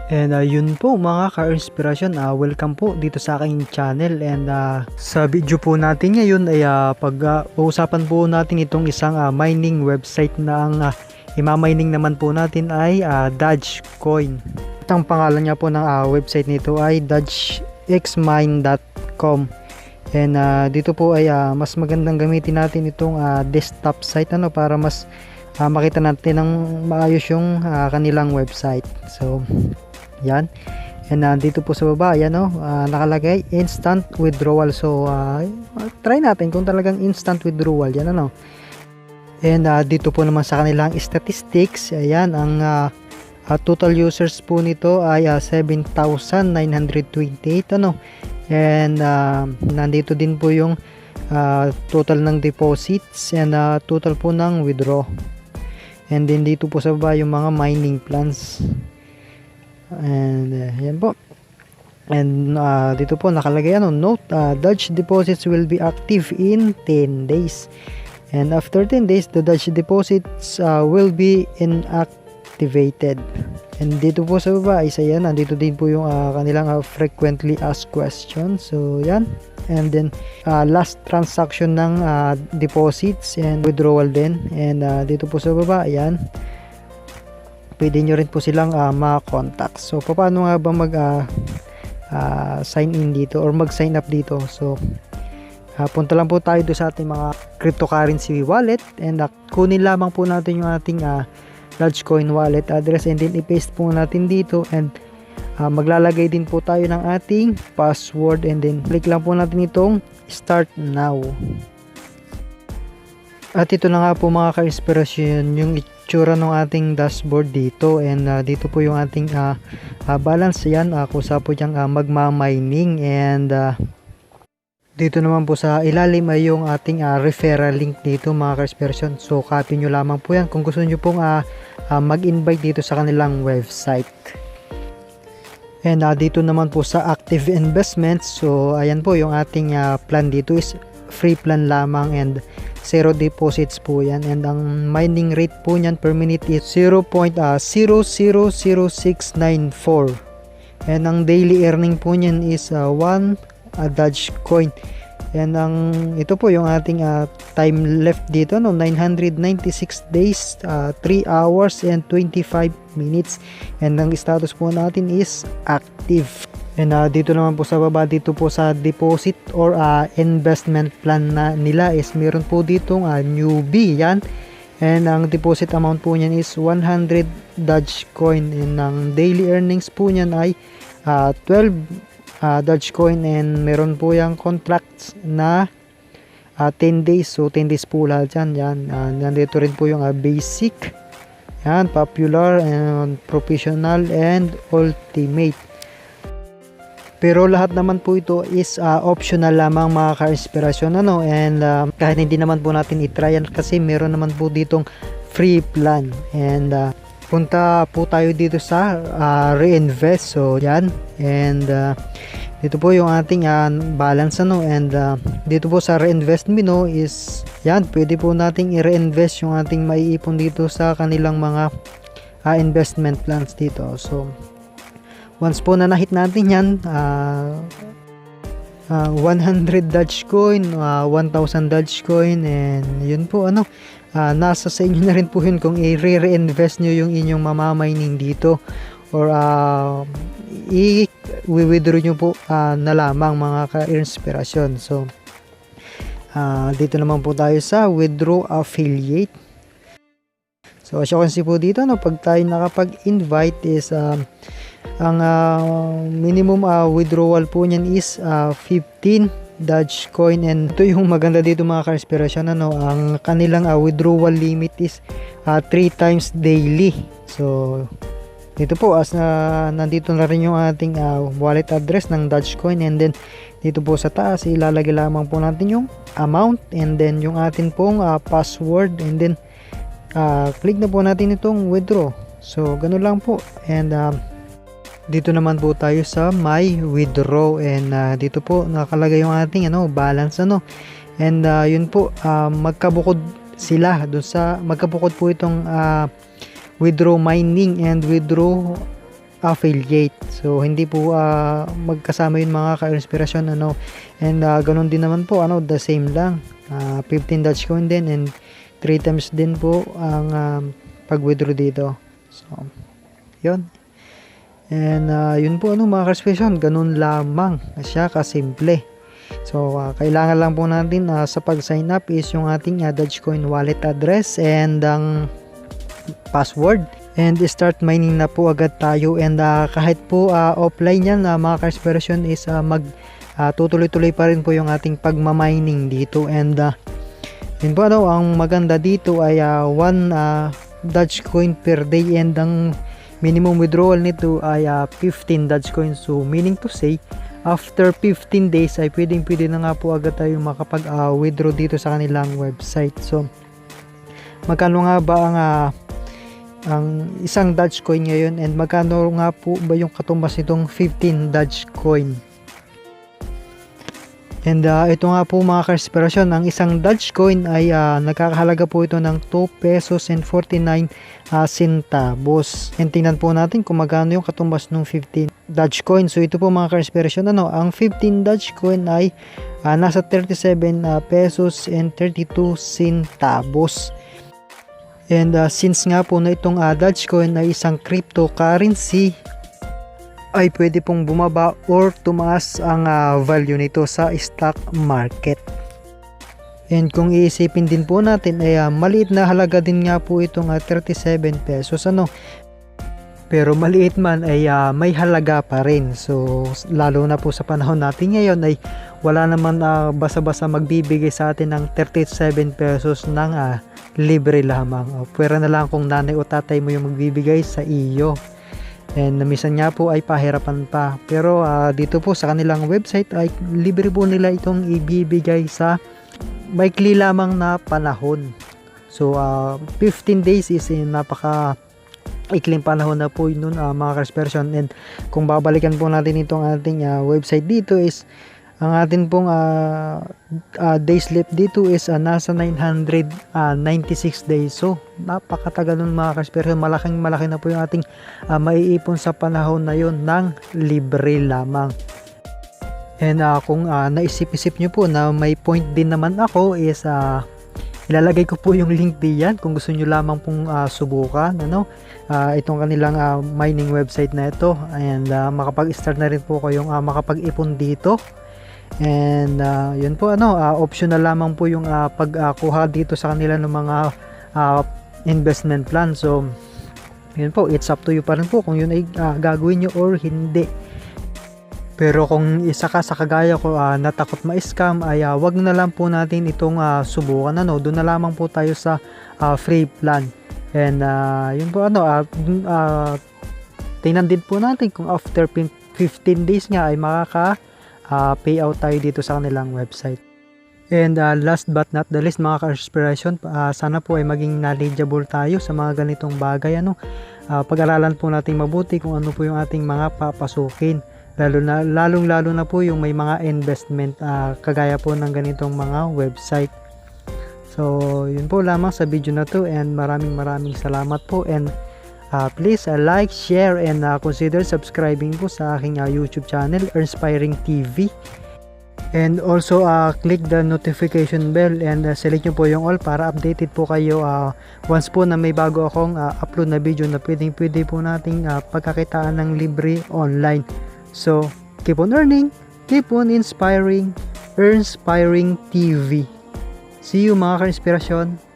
And yun po mga ka-inspirasyon, welcome po dito sa aking channel. And sa video po natin ngayon ay pag-uusapan po natin itong isang mining website na ang imamining naman po natin ay DOGECOIN. At ang pangalan niya po ng website nito ay dogexmine.com. And dito po ay mas magandang gamitin natin itong desktop site para mas makita natin ng maayos yung kanilang website. So yan, and dito po sa baba yan nakalagay instant withdrawal. So try natin kung talagang instant withdrawal yan and dito po naman sa kanilang statistics, ayan ang total users po nito ay 7,928 and nandito din po yung total ng deposits and total po ng withdraw, and then dito po sa baba yung mga mining plans. And yan po, and dito po nakalagay note, Doge deposits will be active in 10 days, and after 10 days the Doge deposits will be inactivated. And dito po sa baba isa yan, nandito din po yung kanilang frequently asked questions. So yan, and then last transaction ng deposits and withdrawal din, and dito po sa baba ayan, pwede nyo rin po silang ma-contact. So paano nga ba mag sign in dito or mag sign up dito? So punta lang po tayo do sa ating mga cryptocurrency wallet, and kunin lamang po natin yung ating Litecoin wallet address, and then i-paste po natin dito, and maglalagay din po tayo ng ating password, and then click lang po natin itong start now. At ito na nga po mga ka-inspirasyon yung itsura ng ating dashboard dito, and dito po yung ating balance yan kung saan po diyang magmamining, and dito naman po sa ilalim ay yung ating referral link dito mga ka-inspirasyon. So copy nyo lamang po yan kung gusto nyo pong mag-invite dito sa kanilang website. And dito naman po sa active investments, so ayan po yung ating plan dito is free plan lamang and zero deposits po yan, and ang mining rate po nyan per minute is 0.000694, and ang daily earning po nyan is 1 DOGECOIN. And ito po yung ating time left dito 996 days, 3 hours and 25 minutes, and ang status po natin is active. And dito naman po sa baba, dito po sa deposit or investment plan na nila is meron po ditong newbie yan, and ang deposit amount po niyan is 100 DOGECOIN, and ang daily earnings po niyan ay 12 DOGECOIN, and meron po yung contracts na 10 days. So 10 days po lahat yan. Nandito rin po yung basic, yan, popular, and professional, and ultimate. Pero lahat naman po ito is optional lamang mga ka-inspirasyon and kahit hindi naman po natin i-try yan kasi meron naman po ditong free plan. And punta po tayo dito sa reinvest. So yan, and dito po yung ating balance and dito po sa reinvest menu is yan, pwede po nating i-reinvest yung ating maiipon dito sa kanilang mga investment plans dito. So once po na nahit natin yan, 100 DOGECOIN, 1000 DOGECOIN, and yun po nasa sa inyo na rin po yun kung i-reinvest nyo yung inyong mamamining dito or i-withdraw nyo po na lamang mga ka-inspirasyon. So dito naman po tayo sa withdraw affiliate. So as you can see po dito pag tayo nakapag-invite is ang minimum withdrawal po niyan is 15 DOGECOIN, and ito yung maganda dito mga ka-inspirasyon ang kanilang withdrawal limit is 3 times daily. So dito po as nandito na rin yung ating wallet address ng DOGECOIN, and then dito po sa taas ilalagay lamang po natin yung amount, and then yung atin pong password, and then click na po natin itong withdraw. So ganun lang po, and dito naman po tayo sa my withdraw, and dito po nakalagay yung ating balance and yun po magkabukod sila dun sa magkabukod po itong withdraw mining and withdraw affiliate. So hindi po magkasama yun mga ka-inspirasyon, ano. And ganun din naman po, ano, the same lang. 15 Dogecoin din and 3 times din po ang pag-withdraw dito. So yun. And yun po, ano, mga ka-inspirasyon, ganun lamang siya kasimple. So kailangan lang po natin sa pag-sign up is yung ating Dogecoin wallet address and ang password, and start mining na po agad tayo. And kahit po offline yan mga ka-inspirasyon is tutuloy-tuloy pa rin po yung ating pagmamining dito. And yun po, ano, ang maganda dito ay 1 Dogecoin per day, and ang minimum withdrawal nito ay 15 Dogecoin. So meaning to say, after 15 days ay pwede na nga po agad tayo makapag-withdraw dito sa kanilang website. So magkano nga ba ang isang Dogecoin ngayon, and magkano nga po ba yung katumbas nitong 15 Dogecoin? And ito nga po mga ka-inspirasyon, ang isang Dogecoin ay nagkakahalaga po ito ng 2 pesos and 49 centavos. And tingnan po natin kung magkano yung katumbas ng 15 Dogecoin. So ito po mga ka-inspirasyon, ano, ang 15 Dogecoin ay nasa 37 pesos and 32 centavos. And since nga po na itong Dogecoin ay isang cryptocurrency, ay pwede pong bumaba or tumaas ang value nito sa stock market. And kung iisipin din po natin ay maliit na halaga din nga po itong 37 pesos, ano. Pero maliit man ay may halaga pa rin. So lalo na po sa panahon natin ngayon ay wala naman basa-basa magbibigay sa atin ng 37 pesos ng libre lamang. Pwera na lang kung nanay o tatay mo yung magbibigay sa iyo. And minsan nga po ay pahirapan pa. Pero dito po sa kanilang website ay libre po nila itong ibibigay sa maikli lamang na panahon. So 15 days is napaka ikling panahon na po yun mga ka-inspirasyon. And kung babalikan po natin itong ating website dito is ang atin pong days left dito is nasa 996 days. So napakatagal nun mga ka-inspirasyon. Malaki na po yung ating maiipon sa panahon na yun ng libre lamang. And kung naisip-isip nyo po na may point din naman ako is ilalagay ko po yung link diyan kung gusto nyo lamang pong subukan, ano, itong kanilang mining website na ito. And makapag-start na rin po kayong makapag-ipon dito. And yun po, ano, optional lamang po yung pagkuha dito sa kanila ng mga investment plan. So yun po, it's up to you pa rin po kung yun ay gagawin nyo or hindi. Pero kung isa ka sa kagaya ko natakot ma-scam ay wag na lang po natin itong subukan, ano. Doon na lamang po tayo sa free plan. And yun po, ano, tingnan din po natin kung after 15 days nga ay payout tayo dito sa kanilang website. And last but not the least mga ka-inspirasyon, sana po ay maging knowledgeable tayo sa mga ganitong bagay, ano. Pag-aralan po natin mabuti kung ano po yung ating mga papasukin, lalong-lalo na po yung may mga investment kagaya po ng ganitong mga website. So yun po lamang sa video na to, and maraming salamat po. And please like, share, and consider subscribing po sa aking YouTube channel, EARNspiringTv. And also click the notification bell and select nyo po yung all para updated po kayo once po na may bago akong upload na video na pwede po nating pagkakitaan ng libre online. So keep on earning, keep on inspiring, EARNspiringTv. See you mga ka-inspirasyon.